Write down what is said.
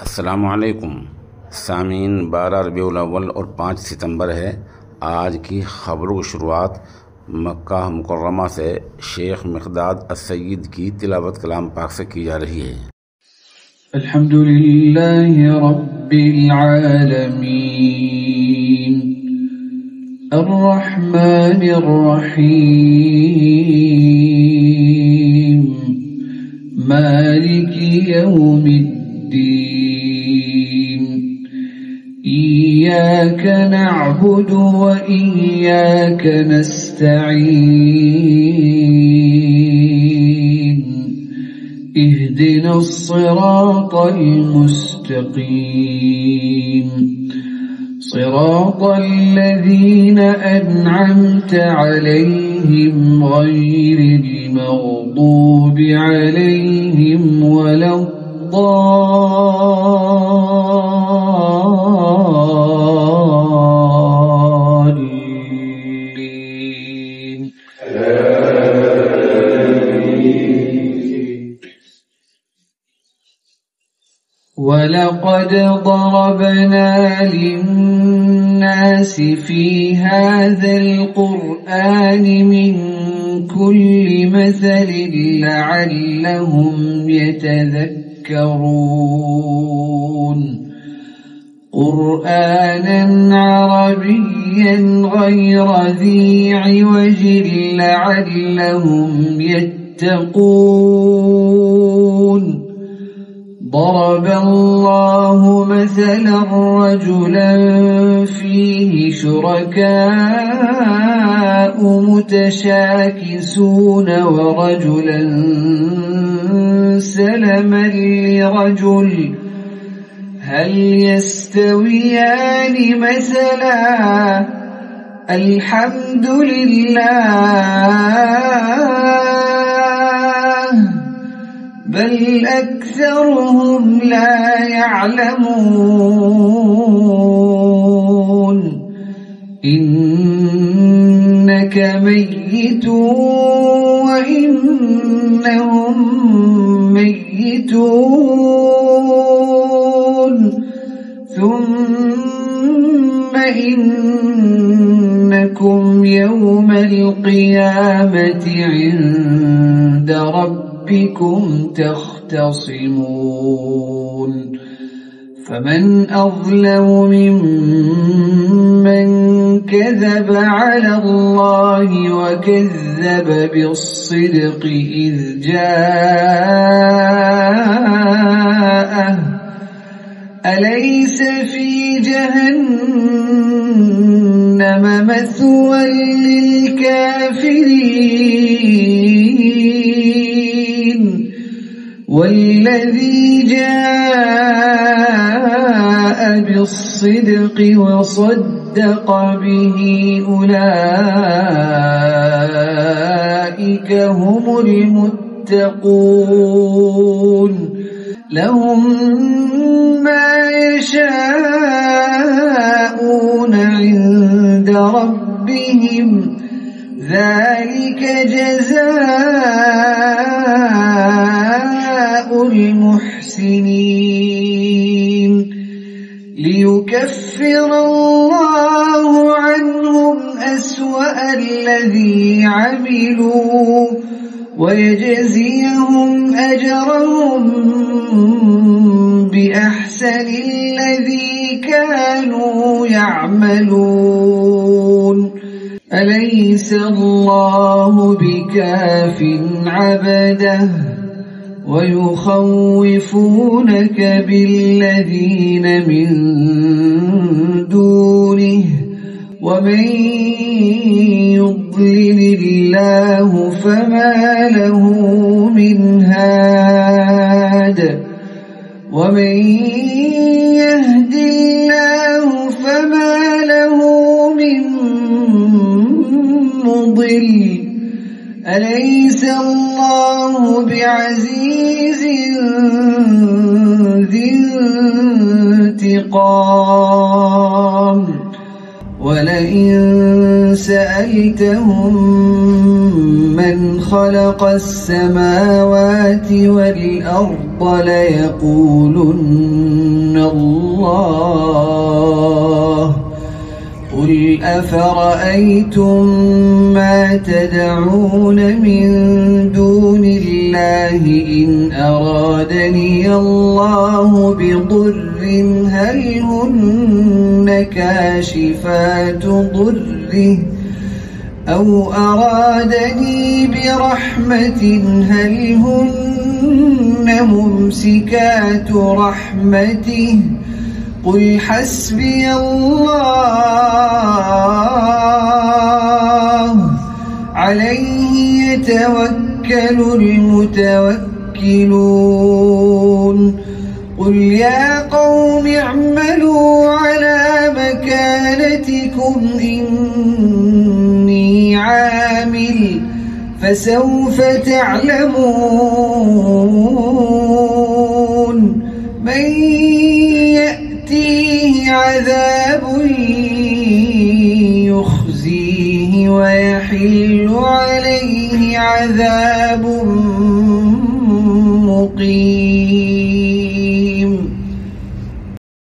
अस्सलामुअलैकुम सामीन। 12 रबीउल अव्वल और 5 सितंबर है। आज की खबरों की शुरुआत मक्का मुकर्रमा से शेख मिक़दाद अस्सय्यद की तिलावत कलाम पाक से की जा रही है। अल्हम्दुलिल्लाहि रब्बिल आलमीन अर्रहमानिर रहीम मालिकी यौमिद्दीन इय्याका नअबुदु व इय्याका नस्तईन इहदिनस सिरातल मुस्तकीम सिरातल लज़ीना अनअमता अलैहिम गैरिल मग़दूबि अलैहिम वलद्दाल्लीन। वलक़द ضربنا للناس في هذا القرآن من كل مثل لعلهم يتذكرون قرآنا عربيا غير ذي عوج لعلهم يتقون ضرب الله مثلا رجلا فيه شركاء متشاكسون ورجلا سلما لرجل هل يستويان مثلا الحمد لله بل أكثرهم لا يعلمون إنك ميت وإنهم ميتون ثم إنكم يوم القيامة عند ربكم تختصمون فمن أظلم ممن كذب على الله وكذب بالصدق إذ جاءه أليس في جهنم مثوى للكافرين والذي جاء بالصدق وصدق به أولئك هم المتقون لهم ما يشاءون عند ربهم ذلك جزاء المحسنين ليكفر الله عنهم أسوأ الذي عملوا ويجزيهم أجرهم بأحسن الذي كانوا يعملون أليس الله بكاف عبده ويخوفونك بالذين من دونه ومن يضلل الله فما له من هاد ومن يهد الله فما له من مضل أليس الله بعزيز ذي انتقام ولئن سألتهم من خلق السماوات والأرض ليقولن الله قل أفرأيتم ما تدعون من دون الله إن أرادني الله بضر هل هن كاشفات ضره أو أرادني برحمة هل هن ممسكات رحمته قل حسبي الله عليه يتوكل المتوكلون قل يا قوم اعملوا على مكانتكم إني عامل فسوف تعلمون من يأتيه عذاب يخزيه ويحل عليه عذاب مقيم